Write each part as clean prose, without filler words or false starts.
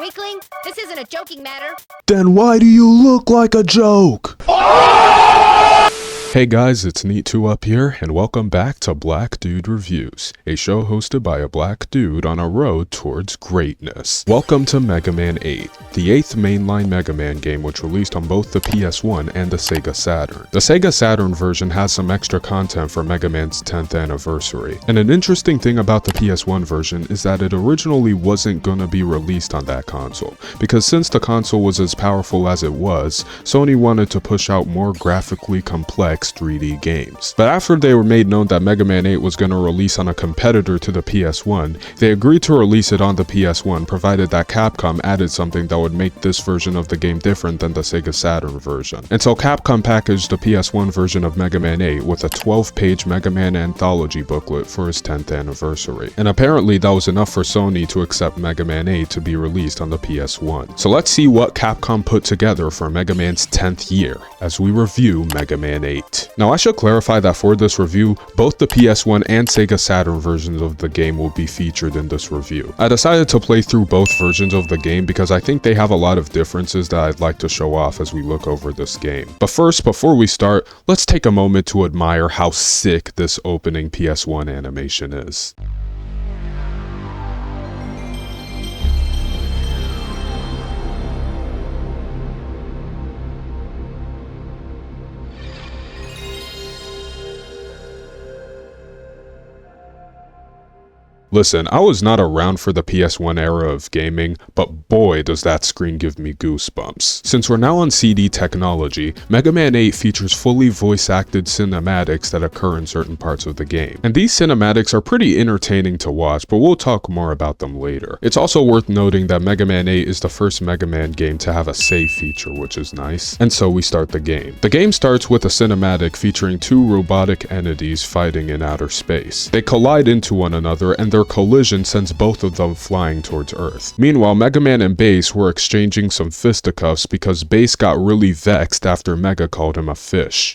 Weakling, this isn't a joking matter. Then why do you look like a joke? Hey guys, it's Neat2 up here, and welcome back to Black Dude Reviews, a show hosted by a black dude on a road towards greatness. Welcome to Mega Man 8, the 8th mainline Mega Man game which released on both the PS1 and the Sega Saturn. The Sega Saturn version has some extra content for Mega Man's 10th anniversary, and an interesting thing about the PS1 version is that it originally wasn't gonna be released on that console, because since the console was as powerful as it was, Sony wanted to push out more graphically complex 3D games. But after they were made known that Mega Man 8 was going to release on a competitor to the PS1, they agreed to release it on the PS1 provided that Capcom added something that would make this version of the game different than the Sega Saturn version. And so Capcom packaged the PS1 version of Mega Man 8 with a 12-page Mega Man anthology booklet for its 10th anniversary. And apparently that was enough for Sony to accept Mega Man 8 to be released on the PS1. So let's see what Capcom put together for Mega Man's 10th year as we review Mega Man 8. Now I should clarify that for this review, both the PS1 and Sega Saturn versions of the game will be featured in this review. I decided to play through both versions of the game because I think they have a lot of differences that I'd like to show off as we look over this game. But first, before we start, let's take a moment to admire how sick this opening PS1 animation is. Listen, I was not around for the PS1 era of gaming, but boy does that screen give me goosebumps. Since we're now on CD technology, Mega Man 8 features fully voice-acted cinematics that occur in certain parts of the game. And these cinematics are pretty entertaining to watch, but we'll talk more about them later. It's also worth noting that Mega Man 8 is the first Mega Man game to have a save feature, which is nice. And so we start the game. The game starts with a cinematic featuring two robotic entities fighting in outer space. They collide into one another and their collision sends both of them flying towards Earth. Meanwhile, Mega Man and Bass were exchanging some fisticuffs because Bass got really vexed after Mega called him a fish.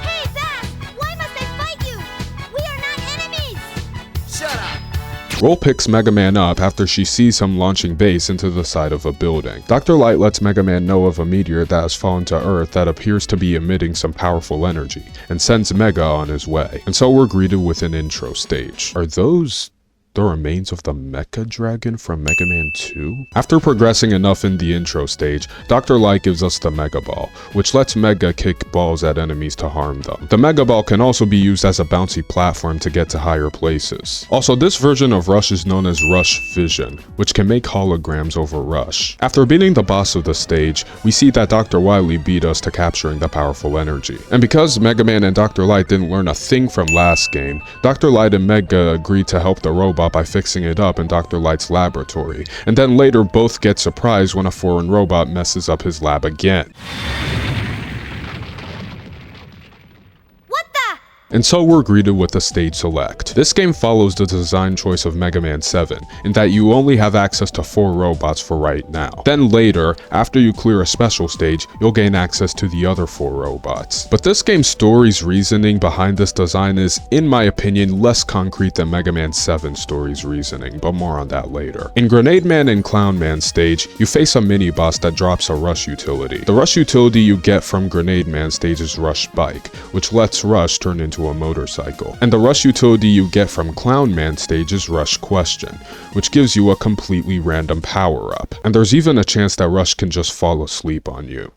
Hey, Bass! Why must I fight you? We are not enemies! Shut up! Roll picks Mega Man up after she sees him launching Bass into the side of a building. Dr. Light lets Mega Man know of a meteor that has fallen to Earth that appears to be emitting some powerful energy, and sends Mega on his way. And so we're greeted with an intro stage. Are those the remains of the Mecha Dragon from Mega Man 2? After progressing enough in the intro stage, Dr. Light gives us the Mega Ball, which lets Mega kick balls at enemies to harm them. The Mega Ball can also be used as a bouncy platform to get to higher places. Also, this version of Rush is known as Rush Vision, which can make holograms over Rush. After beating the boss of the stage, we see that Dr. Wily beat us to capturing the powerful energy. And because Mega Man and Dr. Light didn't learn a thing from last game, Dr. Light and Mega agreed to help the robot by fixing it up in Dr. Light's laboratory, and then later both get surprised when a foreign robot messes up his lab again. And so we're greeted with a stage select. This game follows the design choice of Mega Man 7, in that you only have access to 4 robots for right now. Then later, after you clear a special stage, you'll gain access to the other 4 robots. But this game's story's reasoning behind this design is, in my opinion, less concrete than Mega Man 7's story's reasoning, but more on that later. In Grenade Man and Clown Man stage, you face a mini-boss that drops a Rush utility. The Rush utility you get from Grenade Man stage is Rush Bike, which lets Rush turn into a motorcycle. And the Rush utility you get from Clown Man stage is Rush Question, which gives you a completely random power-up. And there's even a chance that Rush can just fall asleep on you.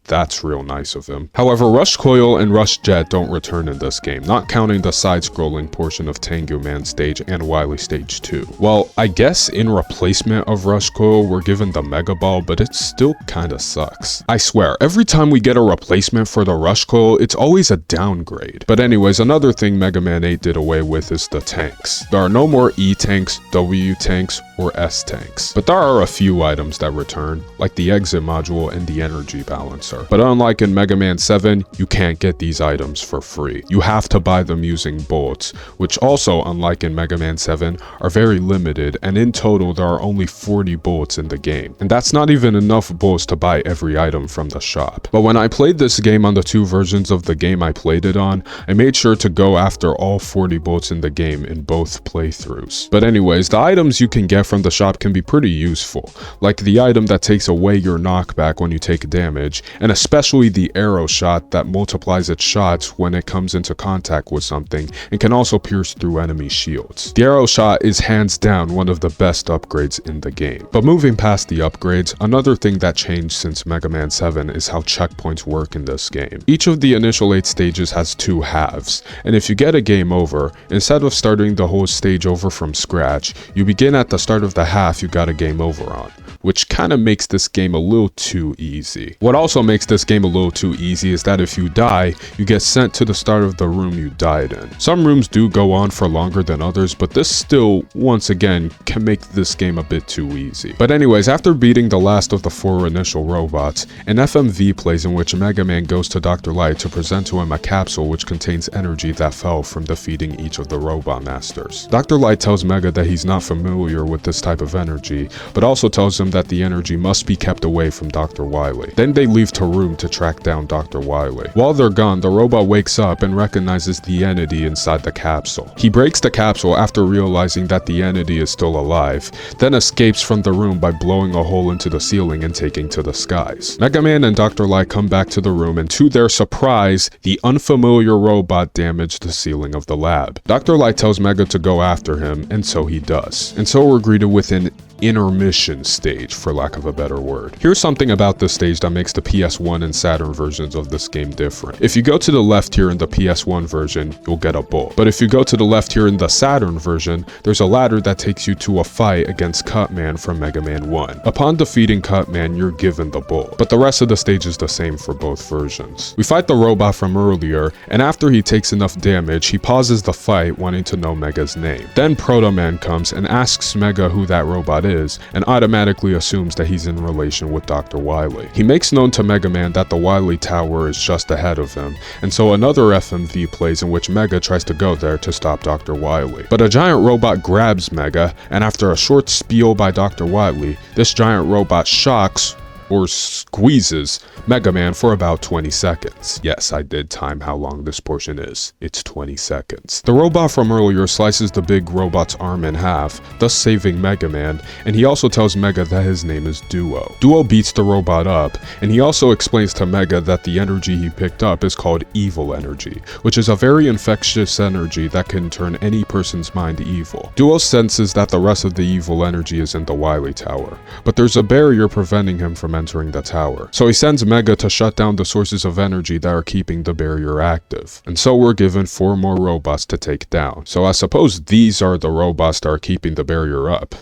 That's real nice of him. However, Rush Coil and Rush Jet don't return in this game, not counting the side-scrolling portion of Tengu Man stage and Wily stage 2. Well, I guess in replacement of Rush Coil, we're given the Mega Ball, but it still kinda sucks. I swear, every time we get a replacement for the Rush Coil, it's always a downgrade. But anyways, another thing Mega Man 8 did away with is the tanks. There are no more E tanks, W tanks, or S tanks. But there are a few items that return, like the exit module and the energy balancer. But unlike in Mega Man 7, you can't get these items for free. You have to buy them using bolts, which also, unlike in Mega Man 7, are very limited, and in total there are only 40 bolts in the game. And that's not even enough bolts to buy every item from the shop. But when I played this game on the 2 versions of the game I played it on, I made sure to go after all 40 bolts in the game in both playthroughs. But anyways, the items you can get from the shop can be pretty useful, like the item that takes away your knockback when you take damage, and especially the arrow shot that multiplies its shots when it comes into contact with something and can also pierce through enemy shields. The arrow shot is hands down one of the best upgrades in the game. But moving past the upgrades, another thing that changed since Mega Man 7 is how checkpoints work in this game. Each of the initial 8 stages has 2 halves, and if you get a game over, instead of starting the whole stage over from scratch, you begin at the start of the half you got a game over on, which kind of makes this game a little too easy. What also makes this game a little too easy is that if you die, you get sent to the start of the room you died in. Some rooms do go on for longer than others, but this still, once again, can make this game a bit too easy. But anyways, after beating the last of the 4 initial robots, an FMV plays in which Mega Man goes to Dr. Light to present to him a capsule which contains energy that fell from defeating each of the robot masters. Dr. Light tells Mega that he's not familiar with this type of energy, but also tells him that the energy must be kept away from Dr. Wily. Then they leave to room to track down Dr. Wily. While they're gone, the robot wakes up and recognizes the entity inside the capsule. He breaks the capsule after realizing that the entity is still alive, then escapes from the room by blowing a hole into the ceiling and taking to the skies. Mega Man and Dr. Light come back to the room, and to their surprise, the unfamiliar robot damaged the ceiling of the lab. Dr. Light tells Mega to go after him, and so he does. And so we're greeted with an intermission stage, for lack of a better word. Here's something about this stage that makes the PS1 and Saturn versions of this game different. If you go to the left here in the PS1 version, you'll get a bolt. But if you go to the left here in the Saturn version, there's a ladder that takes you to a fight against Cutman from Mega Man 1. Upon defeating Cutman, you're given the bolt. But the rest of the stage is the same for both versions. We fight the robot from earlier, and after he takes enough damage, he pauses the fight wanting to know Mega's name. Then Proto Man comes and asks Mega who that robot is, and automatically assumes that he's in relation with Dr. Wily. He makes known to Mega Man that the Wily Tower is just ahead of him, and so another FMV plays in which Mega tries to go there to stop Dr. Wily. But a giant robot grabs Mega, and after a short spiel by Dr. Wily, this giant robot shocks or squeezes Mega Man for about 20 seconds. Yes, I did time how long this portion is. It's 20 seconds. The robot from earlier slices the big robot's arm in half, thus saving Mega Man, and he also tells Mega that his name is Duo. Duo beats the robot up, and he also explains to Mega that the energy he picked up is called evil energy, which is a very infectious energy that can turn any person's mind evil. Duo senses that the rest of the evil energy is in the Wily Tower, but there's a barrier preventing him from entering the tower. So he sends Mega to shut down the sources of energy that are keeping the barrier active. And so we're given 4 more robots to take down. So I suppose these are the robots that are keeping the barrier up.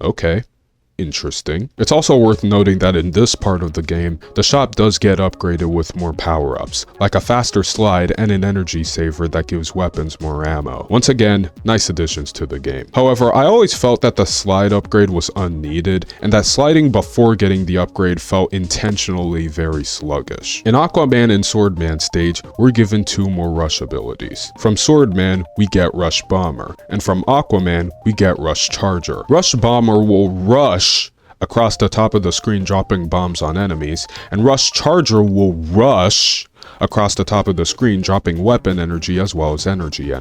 Okay. Interesting. It's also worth noting that in this part of the game, the shop does get upgraded with more power-ups, like a faster slide and an energy saver that gives weapons more ammo. Once again, nice additions to the game. However, I always felt that the slide upgrade was unneeded, and that sliding before getting the upgrade felt intentionally very sluggish. In Aquaman and Swordman stage, we're given 2 more rush abilities. From Swordman, we get Rush Bomber, and from Aquaman, we get Rush Charger. Rush Bomber will rush across the top of the screen dropping bombs on enemies, and Rush Charger will rush across the top of the screen dropping weapon energy as well as energy.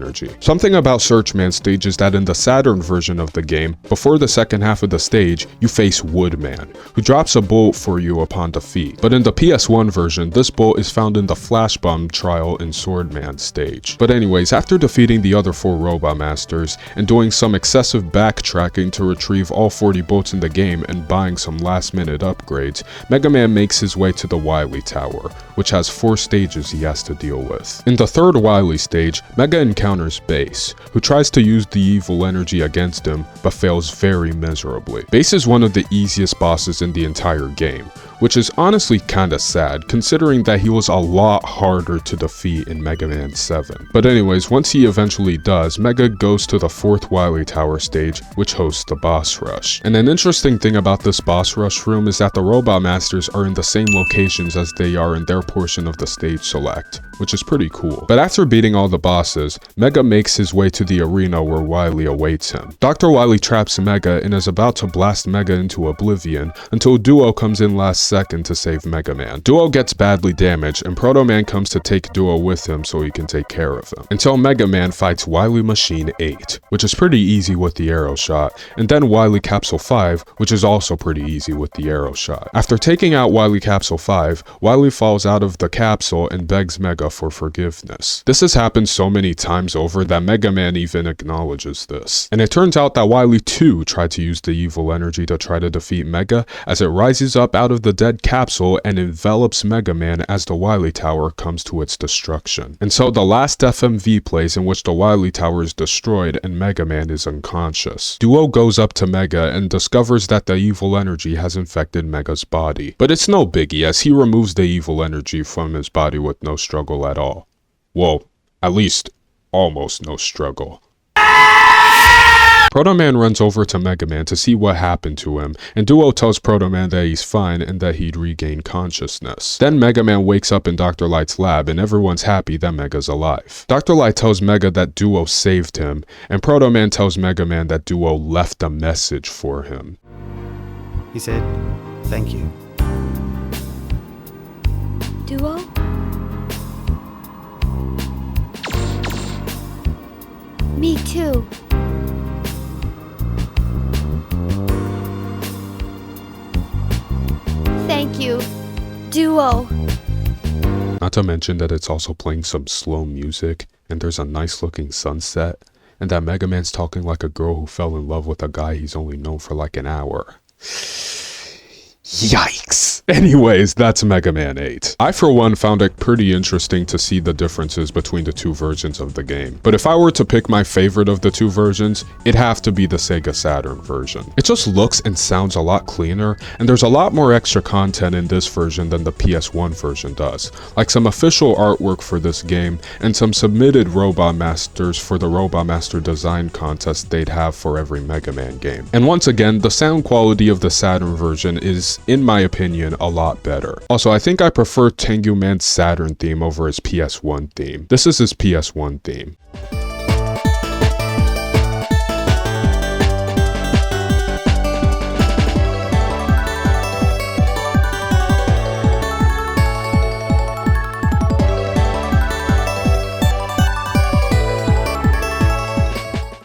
Something about Searchman stage is that in the Saturn version of the game, before the second half of the stage, you face Woodman, who drops a bolt for you upon defeat. But in the PS1 version, this bolt is found in the Flash Bomb trial in Swordman stage. But anyways, after defeating the other 4 Robot Masters, and doing some excessive backtracking to retrieve all 40 bolts in the game and buying some last minute upgrades, Mega Man makes his way to the Wily Tower, which has 4 stages he has to deal with. In the 3rd Wily stage, Mega encounters Bass, who tries to use the evil energy against him, but fails very miserably. Bass is one of the easiest bosses in the entire game, which is honestly kinda sad, considering that he was a lot harder to defeat in Mega Man 7. But anyways, once he eventually does, Mega goes to the 4th Wily Tower stage, which hosts the boss rush. And an interesting thing about this boss rush room is that the Robot Masters are in the same locations as they are in their portion of the stage. stage select, which is pretty cool. But after beating all the bosses, Mega makes his way to the arena where Wily awaits him. Dr. Wily traps Mega and is about to blast Mega into oblivion until Duo comes in last second to save Mega Man. Duo gets badly damaged and Proto Man comes to take Duo with him so he can take care of him. Until Mega Man fights Wily Machine 8, which is pretty easy with the arrow shot, and then Wily Capsule 5, which is also pretty easy with the arrow shot. After taking out Wily Capsule 5, Wily falls out of the capsule and begs Mega for forgiveness. This has happened so many times over that Mega Man even acknowledges this. And it turns out that Wily too tried to use the evil energy to try to defeat Mega as it rises up out of the dead capsule and envelops Mega Man as the Wily Tower comes to its destruction. And so the last FMV plays in which the Wily Tower is destroyed and Mega Man is unconscious. Duo goes up to Mega and discovers that the evil energy has infected Mega's body. But it's no biggie as he removes the evil energy from his body with no struggle at all. Well, at least almost no struggle. Proto Man runs over to Mega Man to see what happened to him, and Duo tells Proto Man that he's fine and that he'd regain consciousness. Then Mega Man wakes up in Dr. Light's lab and everyone's happy that Mega's alive. Dr. Light tells Mega that Duo saved him, and Proto Man tells Mega Man that Duo left a message for him. He said, "Thank you." Duo? Me too. Thank you, Duo. Not to mention that it's also playing some slow music, and there's a nice looking sunset, and that Mega Man's talking like a girl who fell in love with a guy he's only known for like an hour. Yikes! Anyways, that's Mega Man 8. I for one found it pretty interesting to see the differences between the two versions of the game. But if I were to pick my favorite of the two versions, it'd have to be the Sega Saturn version. It just looks and sounds a lot cleaner, and there's a lot more extra content in this version than the PS1 version does. Like some official artwork for this game, and some submitted Robot Masters for the Robot Master Design Contest they'd have for every Mega Man game. And once again, the sound quality of the Saturn version is, in my opinion, a lot better. Also, I think I prefer Tengu Man's Saturn theme over his PS1 theme. This is his PS1 theme.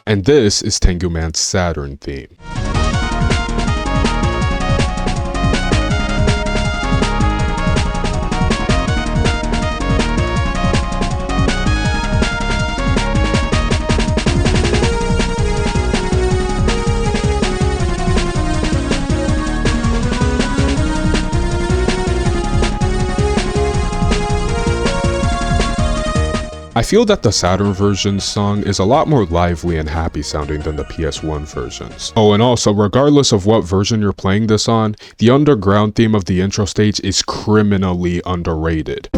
And this is Tengu Man's Saturn theme. I feel that the Saturn version's song is a lot more lively and happy sounding than the PS1 versions. Oh, and also, regardless of what version you're playing this on, the underground theme of the intro stage is criminally underrated.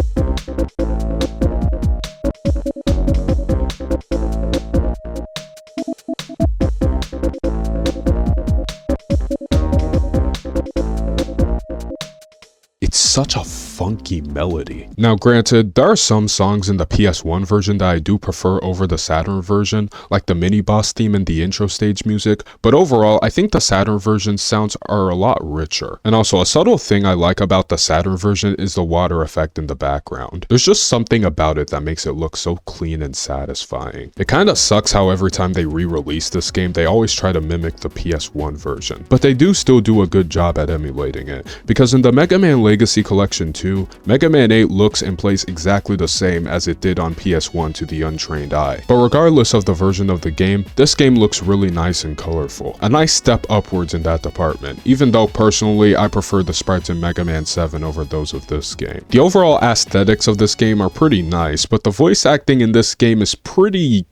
It's such a funky melody. Now granted, there are some songs in the PS1 version that I do prefer over the Saturn version, like the mini-boss theme and the intro stage music, but overall, I think the Saturn version's sounds are a lot richer. And also, a subtle thing I like about the Saturn version is the water effect in the background. There's just something about it that makes it look so clean and satisfying. It kinda sucks how every time they re-release this game, they always try to mimic the PS1 version. But they do still do a good job at emulating it, because in the Mega Man Legacy Collection 2, Mega Man 8 looks and plays exactly the same as it did on PS1 to the untrained eye. But regardless of the version of the game, this game looks really nice and colorful. A nice step upwards in that department, even though personally I prefer the sprites in Mega Man 7 over those of this game. The overall aesthetics of this game are pretty nice, but the voice acting in this game is pretty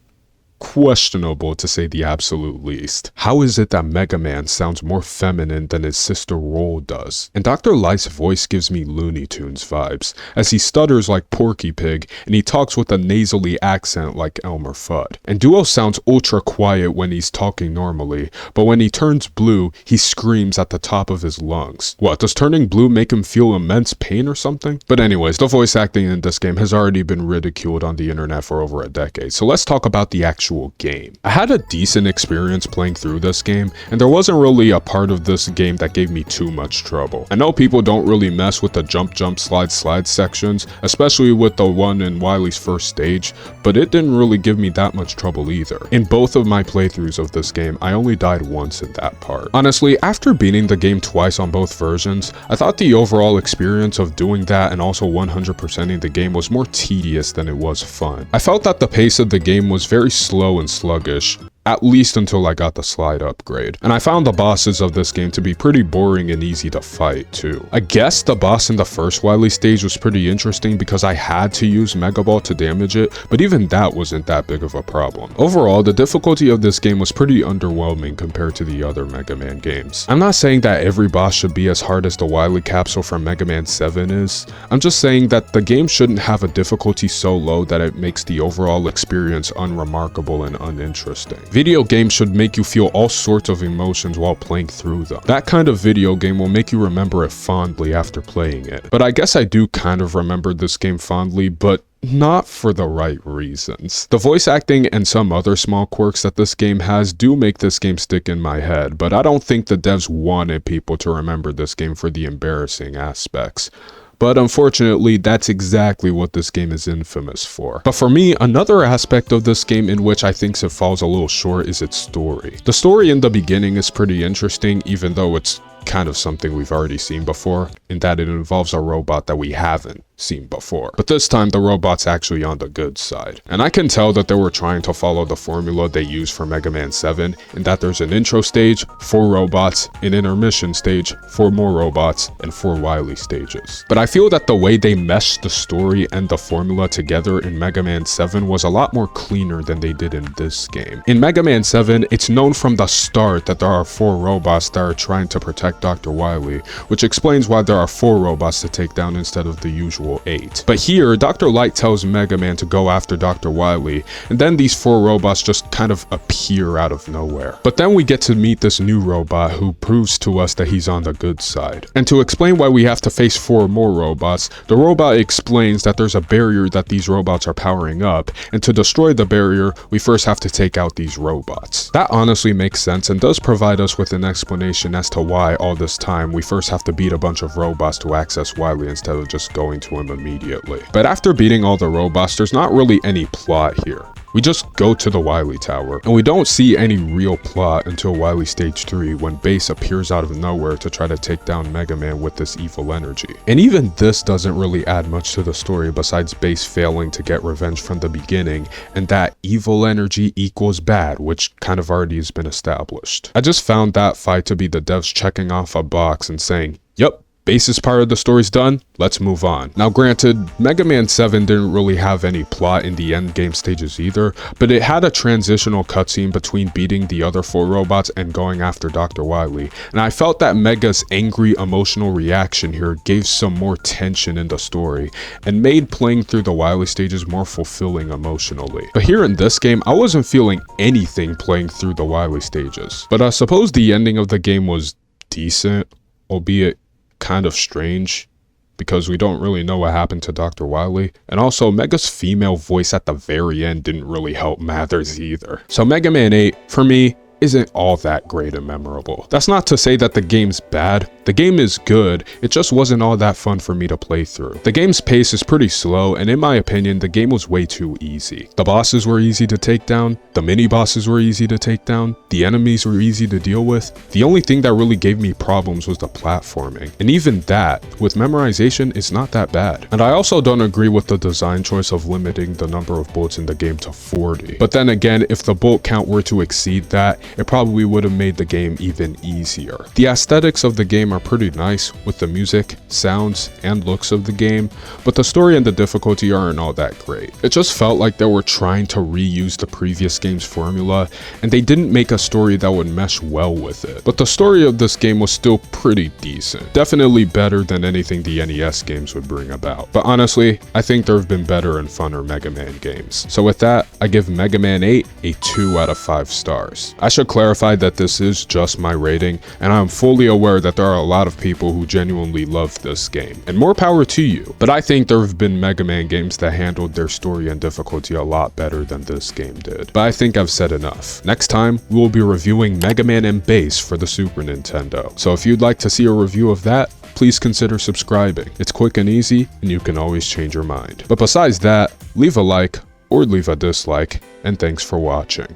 questionable to say the absolute least. How is it that Mega Man sounds more feminine than his sister Roll does? And Dr. Light's voice gives me Looney Tunes vibes, as he stutters like Porky Pig and he talks with a nasally accent like Elmer Fudd. And Duo sounds ultra quiet when he's talking normally, but when he turns blue, he screams at the top of his lungs. What, does turning blue make him feel immense pain or something? But anyways, the voice acting in this game has already been ridiculed on the internet for over a decade, so let's talk about the actual game. I had a decent experience playing through this game, and there wasn't really a part of this game that gave me too much trouble. I know people don't really mess with the jump slide sections, especially with the one in Wily's first stage, but it didn't really give me that much trouble either. In both of my playthroughs of this game, I only died once in that part. Honestly, after beating the game twice on both versions, I thought the overall experience of doing that and also 100%ing the game was more tedious than it was fun. I felt that the pace of the game was very slow and sluggish, at least until I got the slide upgrade. And I found the bosses of this game to be pretty boring and easy to fight too. I guess the boss in the first Wily stage was pretty interesting because I had to use Mega Ball to damage it, but even that wasn't that big of a problem. Overall, the difficulty of this game was pretty underwhelming compared to the other Mega Man games. I'm not saying that every boss should be as hard as the Wily capsule from Mega Man 7 is. I'm just saying that the game shouldn't have a difficulty so low that it makes the overall experience unremarkable and uninteresting. Video games should make you feel all sorts of emotions while playing through them. That kind of video game will make you remember it fondly after playing it. But I guess I do kind of remember this game fondly, but not for the right reasons. The voice acting and some other small quirks that this game has do make this game stick in my head, but I don't think the devs wanted people to remember this game for the embarrassing aspects. But unfortunately, that's exactly what this game is infamous for. But for me, another aspect of this game in which I think it falls a little short is its story. The story in the beginning is pretty interesting, even though it's kind of something we've already seen before, in that it involves a robot that we haven't seen before. But this time, the robot's actually on the good side. And I can tell that they were trying to follow the formula they used for Mega Man 7, in that there's an intro stage, 4 robots, an intermission stage, 4 more robots, and 4 Wily stages. But I feel that the way they meshed the story and the formula together in Mega Man 7 was a lot more cleaner than they did in this game. In Mega Man 7, it's known from the start that there are 4 robots that are trying to protect Dr. Wily, which explains why there are 4 robots to take down instead of the usual 8. But here, Dr. Light tells Mega Man to go after Dr. Wily, and then these 4 robots just kind of appear out of nowhere. But then we get to meet this new robot who proves to us that he's on the good side. And to explain why we have to face 4 more robots, the robot explains that there's a barrier that these robots are powering up, and to destroy the barrier, we first have to take out these robots. That honestly makes sense and does provide us with an explanation as to why all this time we first have to beat a bunch of robots to access Wily instead of just going to him immediately. But after beating all the robots, there's not really any plot here. We just go to the Wily Tower, and we don't see any real plot until Wily Stage 3 when Bass appears out of nowhere to try to take down Mega Man with this evil energy. And even this doesn't really add much to the story besides Bass failing to get revenge from the beginning, and that evil energy equals bad, which kind of already has been established. I just found that fight to be the devs checking off a box and saying, "Yup, Bass's part of the story's done, let's move on." Now granted, Mega Man 7 didn't really have any plot in the endgame stages either, but it had a transitional cutscene between beating the other 4 robots and going after Dr. Wily, and I felt that Mega's angry emotional reaction here gave some more tension in the story, and made playing through the Wily stages more fulfilling emotionally. But here in this game, I wasn't feeling anything playing through the Wily stages. But I suppose the ending of the game was decent, albeit kind of strange, because we don't really know what happened to Dr. Wily, and also Mega's female voice at the very end didn't really help matters either. So Mega Man 8, for me, isn't all that great and memorable. That's not to say that the game's bad. The game is good, it just wasn't all that fun for me to play through. The game's pace is pretty slow, and in my opinion, the game was way too easy. The bosses were easy to take down, the mini-bosses were easy to take down, the enemies were easy to deal with. The only thing that really gave me problems was the platforming. And even that, with memorization, it's not that bad. And I also don't agree with the design choice of limiting the number of bullets in the game to 40. But then again, if the bullet count were to exceed that, it probably would have made the game even easier. The aesthetics of the game are pretty nice with the music, sounds, and looks of the game, but the story and the difficulty aren't all that great. It just felt like they were trying to reuse the previous game's formula, and they didn't make a story that would mesh well with it. But the story of this game was still pretty decent. Definitely better than anything the NES games would bring about. But honestly, I think there have been better and funner Mega Man games. So with that, I give Mega Man 8 a 2 out of 5 stars. I should clarify that this is just my rating, and I am fully aware that there are a lot of people who genuinely love this game, and more power to you. But I think there have been Mega Man games that handled their story and difficulty a lot better than this game did. But I think I've said enough. Next time, we will be reviewing Mega Man and Bass for the Super Nintendo. So if you'd like to see a review of that, please consider subscribing. It's quick and easy, and you can always change your mind. But besides that, leave a like or leave a dislike, and thanks for watching.